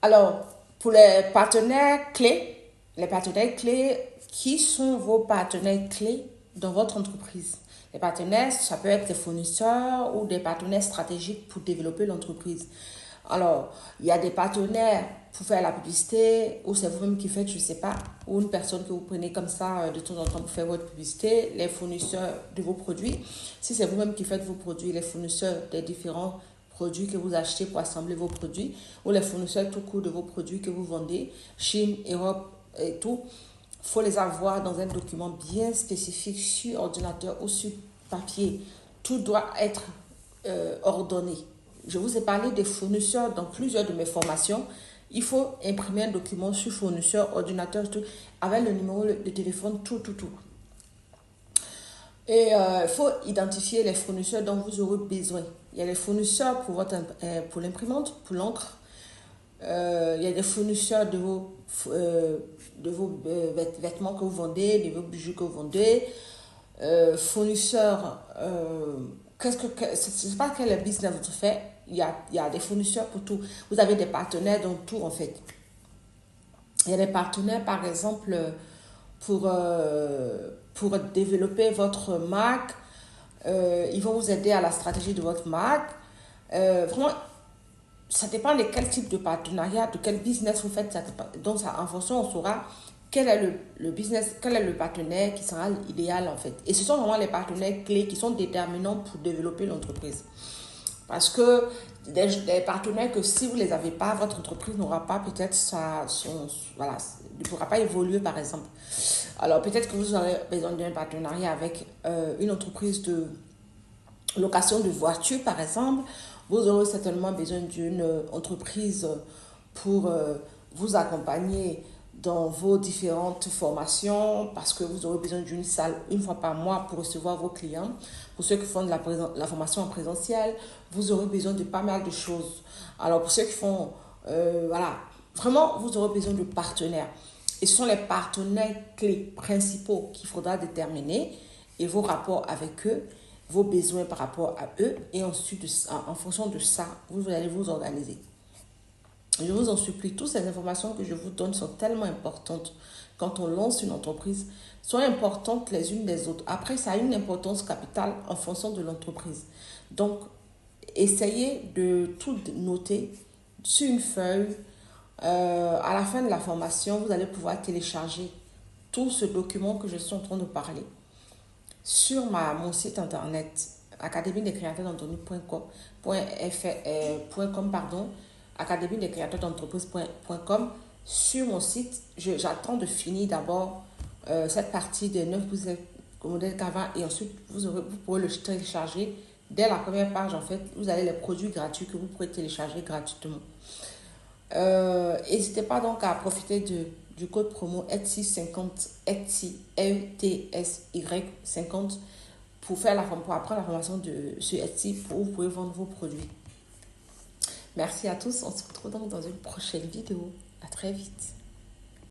Alors, pour les partenaires clés, qui sont vos partenaires clés dans votre entreprise? Les partenaires, ça peut être des fournisseurs ou des partenaires stratégiques pour développer l'entreprise. Alors, il y a des partenaires pour faire la publicité, ou c'est vous-même qui faites, je ne sais pas, ou une personne que vous prenez comme ça de temps en temps pour faire votre publicité, les fournisseurs de vos produits. Si c'est vous-même qui faites vos produits, les fournisseurs des différents produits que vous achetez pour assembler vos produits, ou les fournisseurs tout court de vos produits que vous vendez, Chine, Europe et tout, il faut les avoir dans un document bien spécifique sur ordinateur ou sur papier. Tout doit être ordonné. Je vous ai parlé des fournisseurs dans plusieurs de mes formations. Il faut imprimer un document sur fournisseur, ordinateur, tout, avec le numéro de téléphone, tout. Et il faut identifier les fournisseurs dont vous aurez besoin. Il y a les fournisseurs pour l'imprimante, pour l'encre. Il y a des fournisseurs de vos vêtements que vous vendez, de vos bijoux que vous vendez. Fournisseurs, je ne sais pas quel business vous faites. Il y a des fournisseurs pour tout. Vous avez des partenaires dans tout en fait. Il y a des partenaires par exemple pour développer votre marque. Ils vont vous aider à la stratégie de votre marque. Vraiment, ça dépend de quel type de partenariat, de quel business vous faites. Donc, en fonction, on saura quel est le business, quel est le partenaire qui sera idéal en fait. Et ce sont vraiment les partenaires clés qui sont déterminants pour développer l'entreprise. Parce que des partenaires que si vous ne les avez pas, votre entreprise n'aura pas peut-être voilà, ne pourra pas évoluer par exemple. Alors peut-être que vous aurez besoin d'un partenariat avec une entreprise de location de voitures par exemple. Vous aurez certainement besoin d'une entreprise pour vous accompagner dans vos différentes formations parce que vous aurez besoin d'une salle une fois par mois pour recevoir vos clients. Pour ceux qui font de la formation en présentiel, vous aurez besoin de pas mal de choses. Alors pour ceux qui font, voilà, vraiment vous aurez besoin de partenaires. Et ce sont les partenaires clés principaux qu'il faudra déterminer et vos rapports avec eux, vos besoins par rapport à eux et ensuite en fonction de ça, vous allez vous organiser. Je vous en supplie, toutes ces informations que je vous donne sont tellement importantes quand on lance une entreprise, sont importantes les unes des autres. Après, ça a une importance capitale en fonction de l'entreprise. Donc, essayez de tout noter sur une feuille. À la fin de la formation, vous allez pouvoir télécharger tout ce document que je suis en train de parler sur mon site internet académie des créateurs d'entreprise.com académie des créateurs d'entreprise.com. Sur mon site, j'attends de finir d'abord cette partie des 9 modèles Canva et ensuite vous pourrez le télécharger. Dès la première page, en fait, vous avez les produits gratuits que vous pourrez télécharger gratuitement. N'hésitez pas donc à profiter du code promo Etsy 50, Etsy, ETSY 50 pour apprendre la formation sur Etsy où vous pouvez vendre vos produits. Merci à tous, on se retrouve donc dans une prochaine vidéo. À très vite.